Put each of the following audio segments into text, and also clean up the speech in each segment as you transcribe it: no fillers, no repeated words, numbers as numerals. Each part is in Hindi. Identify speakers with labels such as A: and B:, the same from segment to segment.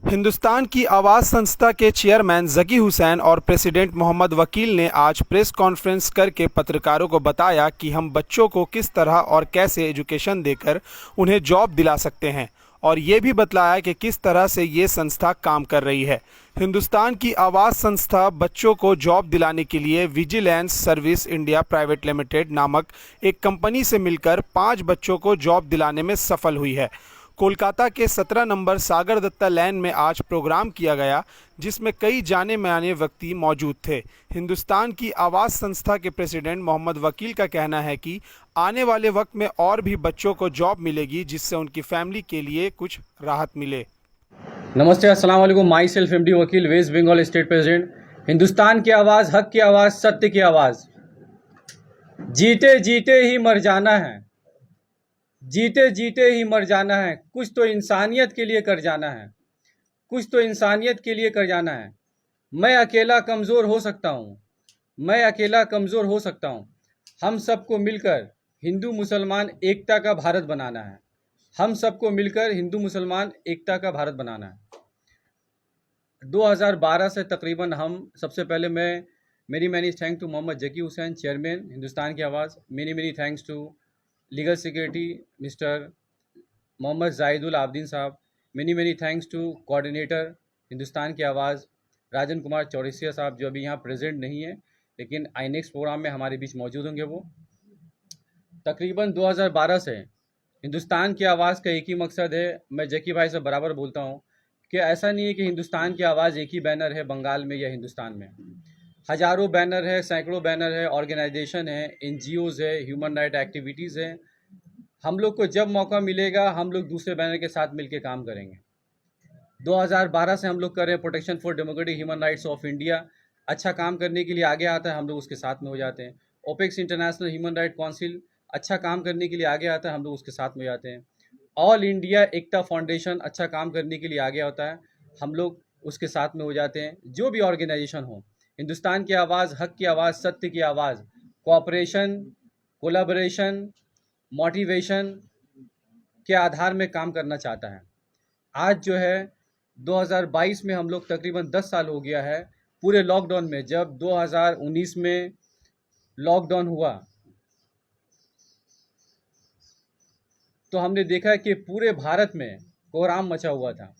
A: हिंदुस्तान की आवाज़ संस्था के चेयरमैन ज़की हुसैन और प्रेसिडेंट मोहम्मद वकील ने आज प्रेस कॉन्फ्रेंस करके पत्रकारों को बताया कि हम बच्चों को किस तरह और कैसे एजुकेशन देकर उन्हें जॉब दिला सकते हैं और ये भी बतलाया कि किस तरह से ये संस्था काम कर रही है। हिंदुस्तान की आवाज़ संस्था बच्चों को जॉब दिलाने के लिए vigilance service India private limited नामक एक कंपनी से मिलकर 5 बच्चों को जॉब दिलाने में सफल हुई है। कोलकाता के 17 नंबर सागर दत्ता लैन में आज प्रोग्राम किया गया, जिसमें कई जाने माने व्यक्ति मौजूद थे। हिंदुस्तान की आवाज़ संस्था के प्रेसिडेंट मोहम्मद वकील का कहना है कि आने वाले वक्त में और भी बच्चों को जॉब मिलेगी, जिससे उनकी फैमिली के लिए कुछ राहत मिले।
B: नमस्ते, अस्सलाम वालेकुम। Myself MD Vakil, West Bengal state president. Hindustan की आवाज़, हक की आवाज़, सत्य की आवाज़। जीते जीते ही मर जाना है, जीते जीते ही मर जाना है। कुछ तो इंसानियत के लिए कर जाना है, कुछ तो इंसानियत के लिए कर जाना है। मैं अकेला कमज़ोर हो सकता हूँ, मैं अकेला कमज़ोर हो सकता हूँ। हम सबको मिलकर हिंदू मुसलमान एकता का भारत बनाना है, हम सबको मिलकर हिंदू मुसलमान एकता का भारत बनाना है। 2012 से तकरीबन हम सबसे पहले मैं many thanks to Mohammad Zaki Hussain, chairman Hindustan की Awaz. Many thanks to legal secretary mister Mohammad Zahidul Abdeen sahab. Many thanks to coordinator Hindustan की आवाज़ राजन कुमार चौरसिया साहब, जो अभी यहाँ प्रेजेंट नहीं है लेकिन आईनेक्स प्रोग्राम में हमारे बीच मौजूद होंगे। वो तकरीबन 2012 से हिंदुस्तान की आवाज़ का एक ही मकसद है। मैं जकी भाई से बराबर बोलता हूँ कि ऐसा नहीं है कि हिंदुस्तान की आवाज़ एक ही बैनर है बंगाल में या हिंदुस्तान में। हज़ारों बैनर है, सैकड़ों बैनर है, ऑर्गेनाइजेशन है, एनजीओज़ है, ह्यूमन राइट एक्टिविटीज़ है। हम लोग को जब मौका मिलेगा हम लोग दूसरे बैनर के साथ मिलकर काम करेंगे। 2012 से हम लोग कर रहे हैं protection for democratic human rights of India. अच्छा काम करने के लिए आगे आता है, हम लोग उसके साथ में हो जाते हैं। Opex international human right council अच्छा काम करने के लिए आगे आता है, हम लोग उसके साथ में हो जाते हैं। ऑल इंडिया एकता फाउंडेशन अच्छा काम करने के लिए आगे होता है, हम लोग उसके साथ में हो जाते हैं। जो भी ऑर्गेनाइजेशन हो, हिंदुस्तान की आवाज़, हक की आवाज़, सत्य की आवाज़, कोऑपरेशन, कोलैबोरेशन, मोटिवेशन के आधार में काम करना चाहता है। आज जो है 2022 में हम लोग तकरीबन 10 साल हो गया है पूरे लॉकडाउन में। जब 2019 में लॉकडाउन हुआ तो हमने देखा कि पूरे भारत में कोहराम मचा हुआ था।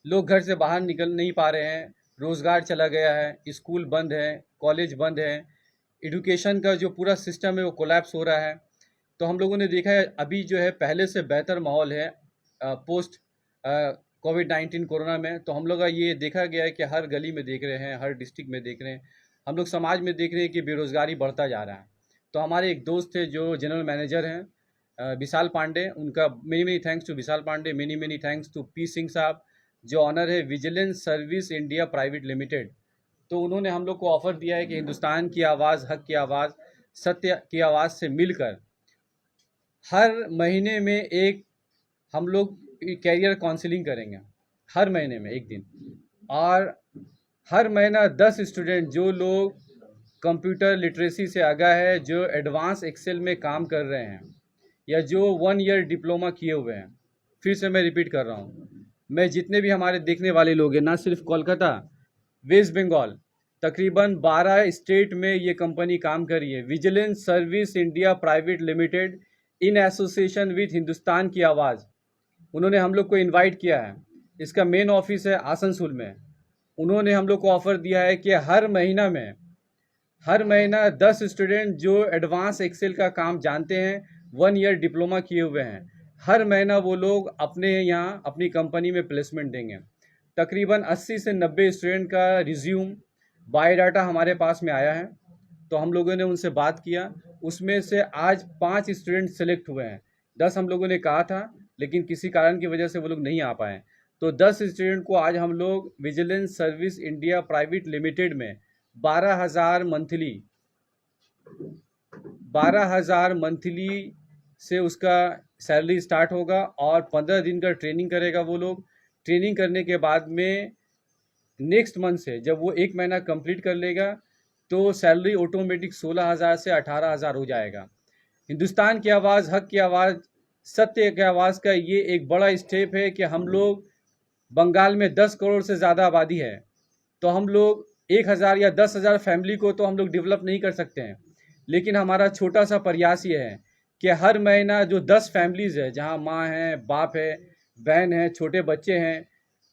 B: लोग घर से बाहर निकल नहीं पा रहे हैं, रोज़गार चला गया है, स्कूल बंद है, कॉलेज बंद है, एजुकेशन का जो पूरा सिस्टम है वो कोलैप्स हो रहा है। तो हम लोगों ने देखा है अभी जो है पहले से बेहतर माहौल है पोस्ट कोविड-19 कोरोना में। तो हम लोग का ये देखा गया है कि हर गली में देख रहे हैं, हर डिस्ट्रिक्ट में देख रहे हैं, हम लोग समाज में देख रहे हैं कि बेरोज़गारी बढ़ता जा रहा है। तो हमारे एक दोस्त थे जो जनरल मैनेजर हैं विशाल पांडे, उनका many thanks to Vishal Pandey, many thanks to P Singh साहब, जो ऑनर है vigilance service India private limited. तो उन्होंने हम लोग को ऑफ़र दिया है कि हिंदुस्तान की आवाज़, हक की आवाज़, सत्य की आवाज़ से मिलकर हर महीने में एक हम लोग कैरियर काउंसलिंग करेंगे, हर महीने में एक दिन। और हर महीना 10 स्टूडेंट जो लोग कंप्यूटर लिटरेसी से आगा है, जो एडवांस एक्सेल में काम कर रहे हैं या जो 1 ईयर डिप्लोमा किए हुए हैं, फिर से मैं रिपीट कर रहा हूँ, मैं जितने भी हमारे देखने वाले लोग हैं, ना सिर्फ कोलकाता, वेस्ट बंगाल, तकरीबन 12 स्टेट में ये कंपनी काम कर रही है। Vigilance service India private limited in association with Hindustan की आवाज़, उन्होंने हम लोग को इनवाइट किया है। इसका मेन ऑफिस है आसनसोल में। उन्होंने हम लोग को ऑफ़र दिया है कि हर महीना 10 स्टूडेंट जो एडवांस एक्सेल का काम जानते हैं, 1 ईयर डिप्लोमा किए हुए हैं, हर महीना वो लोग अपने यहाँ अपनी कंपनी में प्लेसमेंट देंगे। तकरीबन 80 से 90 स्टूडेंट का रिज्यूम, बायोडाटा हमारे पास में आया है। तो हम लोगों ने उनसे बात किया, उसमें से आज 5 स्टूडेंट सेलेक्ट हुए हैं। 10 हम लोगों ने कहा था लेकिन किसी कारण की वजह से वो लोग नहीं आ पाए। तो 10 स्टूडेंट को आज हम लोग vigilance service India private limited में 12,000 मंथली 12,000 मंथली से उसका सैलरी स्टार्ट होगा और 15 दिन का ट्रेनिंग करेगा वो लोग। ट्रेनिंग करने के बाद में नेक्स्ट मंथ से जब वो 1 महीना कंप्लीट कर लेगा तो सैलरी ऑटोमेटिक 16,000 से 18,000 हो जाएगा। हिंदुस्तान की आवाज़, हक की आवाज़, सत्य की आवाज़ का ये एक बड़ा स्टेप है कि हम लोग बंगाल में 10 करोड़ से ज़्यादा आबादी है, तो हम लोग 1,000 या 10,000 फैमिली को तो हम लोग डेवलप नहीं कर सकते हैं। लेकिन हमारा छोटा सा प्रयास ये है कि हर महीना जो 10 फैमिलीज़ है, जहाँ माँ है, बाप है, बहन है, छोटे बच्चे हैं,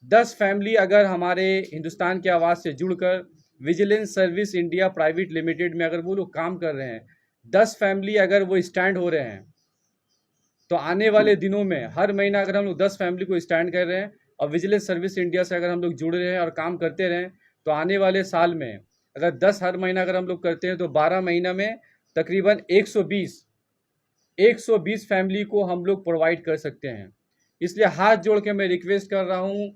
B: 10 फैमिली अगर हमारे हिंदुस्तान की आवाज़ से जुड़कर vigilance service India private limited में अगर वो लोग काम कर रहे हैं, 10 फैमिली अगर वो स्टैंड हो रहे हैं, तो आने वाले दिनों में हर महीना अगर हम लोग 10 फैमिली को स्टैंड कर रहे हैं और विजिलेंस सर्विस इंडिया से अगर हम लोग जुड़ रहे हैं और काम करते रहें, तो आने वाले साल में अगर 10 हर महीना अगर हम लोग करते हैं तो 12 महीना में तकरीबन 120 फैमिली को हम लोग प्रोवाइड कर सकते हैं। इसलिए हाथ जोड़ के मैं रिक्वेस्ट कर रहा हूँ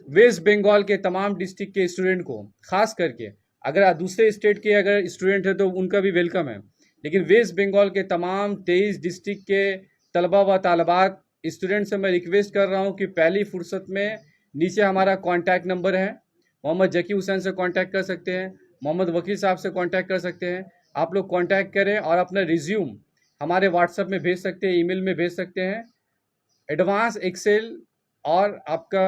B: वेस्ट बंगाल के तमाम डिस्ट्रिक्ट के स्टूडेंट को, खास करके अगर दूसरे स्टेट के अगर स्टूडेंट है तो उनका भी वेलकम है, लेकिन वेस्ट बंगाल के तमाम 23 डिस्ट्रिक्ट के तलबा व तालबात स्टूडेंट से मैं रिक्वेस्ट कर रहा हूँ कि पहली फुर्सत में नीचे हमारा कॉन्टैक्ट नंबर है, मोहम्मद जकी हुसैन से कॉन्टैक्ट कर सकते हैं, मोहम्मद वकील साहब से कॉन्टैक्ट कर सकते हैं। आप लोग कॉन्टैक्ट करें और अपना रिज्यूम हमारे व्हाट्सएप में भेज सकते हैं, ईमेल में भेज सकते हैं। एडवांस एक्सेल और आपका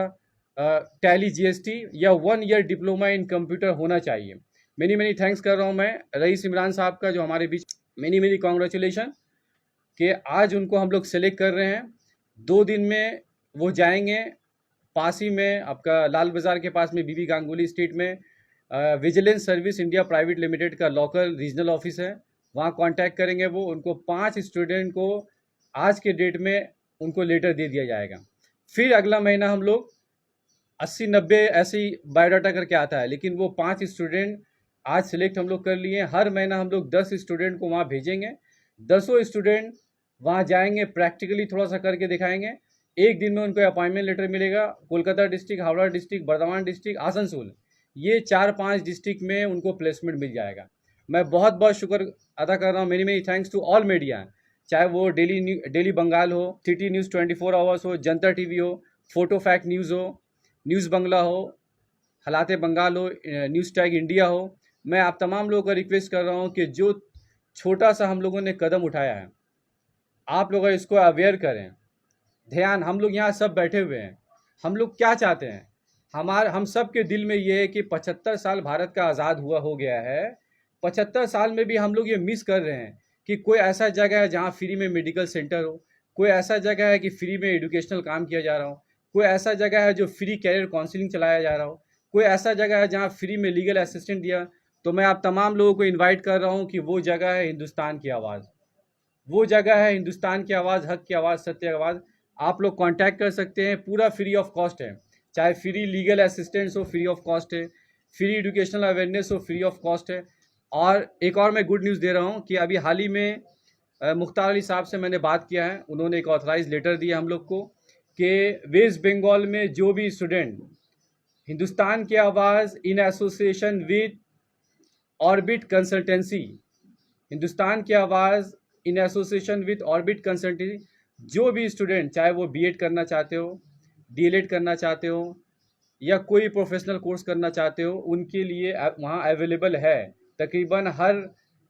B: टैली जीएसटी या 1 ईयर डिप्लोमा इन कंप्यूटर होना चाहिए। मेनी थैंक्स कर रहा हूँ मैं रईस इमरान साहब का, जो हमारे बीच मेनी कॉन्ग्रेचुलेशन कि आज उनको हम लोग सेलेक्ट कर रहे हैं। 2 दिन में वो जाएंगे पास ही में आपका लाल बाज़ार के पास में बीबी गांगुली स्ट्रीट में vigilance service India private limited का लोकल रीजनल ऑफिस है, वहाँ कांटेक्ट करेंगे। वो उनको 5 स्टूडेंट को आज के डेट में उनको लेटर दे दिया जाएगा। फिर अगला महीना हम लोग 80-90 ऐसी बायोडाटा करके आता है, लेकिन वो 5 स्टूडेंट आज सिलेक्ट हम लोग कर लिए। हर महीना हम लोग 10 स्टूडेंट को वहाँ भेजेंगे, 10 स्टूडेंट वहाँ जाएंगे, प्रैक्टिकली थोड़ा सा करके दिखाएंगे। एक दिन में उनको अपॉइंटमेंट लेटर मिलेगा। Kolkata district, Howrah district, Bardhaman district, Asansol, ये 4-5 डिस्ट्रिक्ट में उनको प्लेसमेंट मिल जाएगा। मैं बहुत बहुत शुक्र अदा कर रहा हूँ। Many thanks to all media, चाहे वो डेली बंगाल हो, सिटी न्यूज़ 24 आवर्स हो, जनता टीवी हो, फोटो फैक्ट न्यूज़ हो, न्यूज़ बंगला हो, हालात बंगाल हो, न्यूज़ टैग इंडिया हो। मैं आप तमाम लोगों को रिक्वेस्ट कर रहा हूँ कि जो छोटा सा हम लोगों ने कदम उठाया है, आप लोग इसको अवेयर करें। ध्यान, हम लोग यहाँ सब बैठे हुए हैं, हम लोग क्या चाहते हैं? हम सब के दिल में ये है कि 75 साल भारत का आज़ाद हुआ हो गया है। 75 साल में भी हम लोग ये मिस कर रहे हैं कि कोई ऐसा जगह है जहाँ फ्री में मेडिकल सेंटर हो, कोई ऐसा जगह है कि फ्री में एजुकेशनल काम किया जा रहा हो, कोई ऐसा जगह है जो फ्री कैरियर काउंसलिंग चलाया जा रहा हो, कोई ऐसा जगह है जहाँ फ्री में लीगल असिस्टेंट दिया। तो मैं आप तमाम लोगों को इन्वाइट कर रहा हूँ कि वो जगह है हिंदुस्तान की आवाज़, वो जगह है हिंदुस्तान की आवाज़, हक की आवाज़, सत्य की आवाज़। आप लोग कांटेक्ट कर सकते हैं, पूरा फ्री ऑफ कॉस्ट है। चाहे फ्री लीगल असिस्टेंस हो, फ्री ऑफ कॉस्ट है, फ्री एजुकेशनल अवेयरनेस हो, फ्री ऑफ कॉस्ट है। और एक और मैं गुड न्यूज़ दे रहा हूँ कि अभी हाल ही में मुख्तार अली साहब से मैंने बात किया है, उन्होंने एक ऑथराइज लेटर दिया हम लोग को कि वेस्ट बंगाल में जो भी स्टूडेंट हिंदुस्तान की आवाज़ in association with orbit consultancy, Hindustan की आवाज़ in association with orbit consultancy, जो भी स्टूडेंट चाहे वो बीएड करना चाहते हो, डीएलएड करना चाहते हो या कोई प्रोफेशनल कोर्स करना चाहते हो, उनके लिए वहाँ अवेलेबल है। तकरीबन हर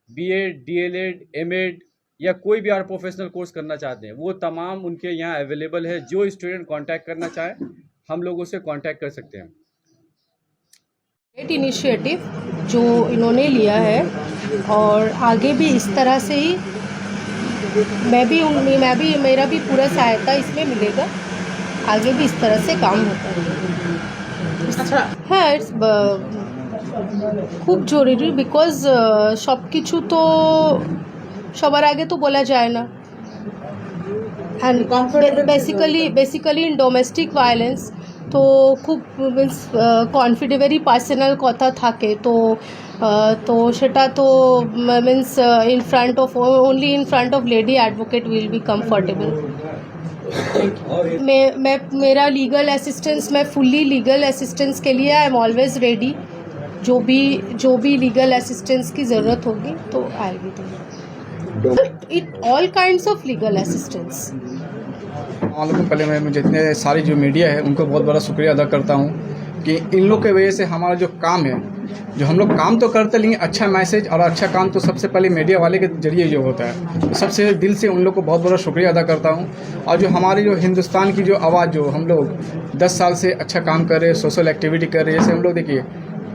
B: बीएड, डीएलएड, एमएड या कोई भी और प्रोफेशनल कोर्स करना चाहते हैं, वो तमाम उनके यहाँ अवेलेबल है। जो स्टूडेंट कांटेक्ट करना चाहे हम लोगों से कांटेक्ट कर सकते हैं।
C: ग्रेट इनिशिएटिव जो इन्होंने लिया है, और आगे भी इस तरह से ही मेरा भी पूरा सहायता इसमें मिलेगा। आगे भी इस तरह से काम होता है। হ্যাঁ, খুব জরুরি, বিকজ সব কিছু তো সবার আগে তো বলা যায় না। And basically in domestic violence তো খুব মিন্স কনফিডেন্সি পার্সোনাল কথা থাকে, তো সেটা তো means only in front of lady advocate will be comfortable. मेरा लीगल असिस्टेंस, मैं फुल्ली लीगल असिस्टेंस के लिए आई एम ऑलवेज रेडी। जो भी लीगल असिस्टेंस की ज़रूरत होगी तो I will be it all kinds of legal assistance.
D: पहले मैं जितने सारी जो मीडिया है उनको बहुत बड़ा शुक्रिया अदा करता हूँ कि इन लोग के वजह से हमारा जो काम है, जो हम लोग काम तो करते लेकिन अच्छा मैसेज और अच्छा काम तो सबसे पहले मीडिया वाले के जरिए जो होता है। तो सबसे दिल से उन लोग को बहुत बड़ा शुक्रिया अदा करता हूँ। और जो हमारी जो हिंदुस्तान की जो आवाज़, जो हम लोग 10 साल से अच्छा काम कर रहे हैं, सोशल एक्टिविटी कर रहे हैं, जैसे हम लोग देखिए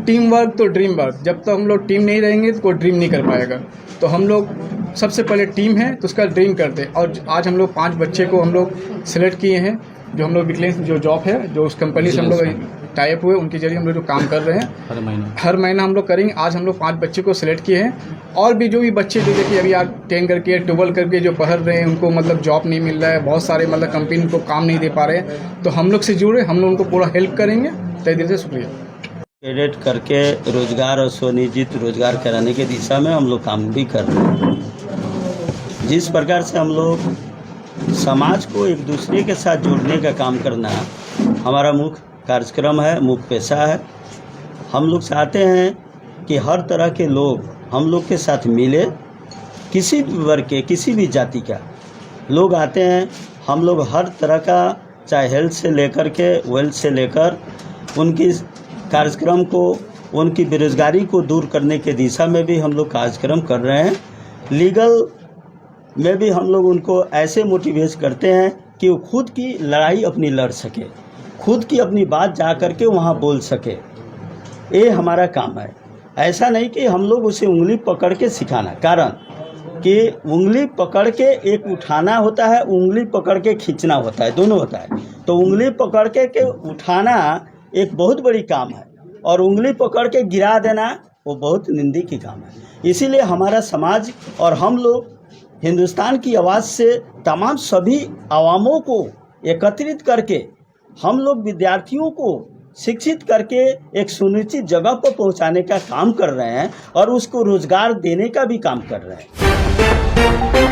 D: टीम वर्क तो ड्रीम वर्क, जब तक हम लोग टीम नहीं रहेंगे तो कोई ड्रीम नहीं कर पाएगा। तो हम लोग सबसे पहले टीम है तो उसका ड्रीम करते हैं। और आज हम लोग 5 बच्चे को हम लोग सिलेक्ट किए हैं, जो हम लोग विकलेंस जो जॉब है, जो उस कंपनी से हम लोग टाइप हुए, उनके जरिए हम लोग जो काम कर रहे हैं हर महीना हम लोग करेंगे। आज हम लोग 5 बच्चे को सिलेक्ट किए हैं। और भी जो भी बच्चे जो देखिए अभी आज 10 करके 12 करके जो पढ़ रहे हैं, उनको मतलब जॉब नहीं मिल रहा है, बहुत सारे मतलब कंपनी को काम नहीं दे पा रहे हैं, तो हम लोग से जुड़े, हम लोग उनको पूरा हेल्प करेंगे। तहे दिल से शुक्रिया।
E: कैडेट करके रोजगार और स्वनियोजित रोजगार कराने के दिशा में हम लोग काम भी कर रहे हैं। जिस प्रकार से हम लोग समाज को एक दूसरे के साथ जोड़ने का काम करना हमारा मुख्य कार्यक्रम है, मुख्य पेशा है। हम लोग चाहते हैं कि हर तरह के लोग हम लोग के साथ मिले, किसी भी वर्ग के, किसी भी जाति का लोग आते हैं। हम लोग हर तरह का, चाहे हेल्थ से लेकर के वेल्थ से लेकर उनकी कार्यक्रम को, उनकी बेरोजगारी को दूर करने के दिशा में भी हम लोग कार्यक्रम कर रहे हैं। लीगल में भी हम लोग उनको ऐसे मोटिवेट करते हैं कि वो खुद की लड़ाई अपनी लड़ सके, खुद की अपनी बात जा कर के वहाँ बोल सके। ये हमारा काम है। ऐसा नहीं कि हम लोग उसे उंगली पकड़ के सिखाना, कारण कि उंगली पकड़ के एक उठाना होता है, उंगली पकड़ के खींचना होता है, दोनों होता है। तो उंगली पकड़ के उठाना एक बहुत बड़ी काम है, और उंगली पकड़ के गिरा देना वो बहुत निंदी की काम है। इसीलिए हमारा समाज और हम लोग हिंदुस्तान की आवाज़ से तमाम सभी आवामों को एकत्रित करके हम लोग विद्यार्थियों को शिक्षित करके एक सुनिश्चित जगह पर पहुंचाने का काम कर रहे हैं, और उसको रोजगार देने का भी काम कर रहे हैं।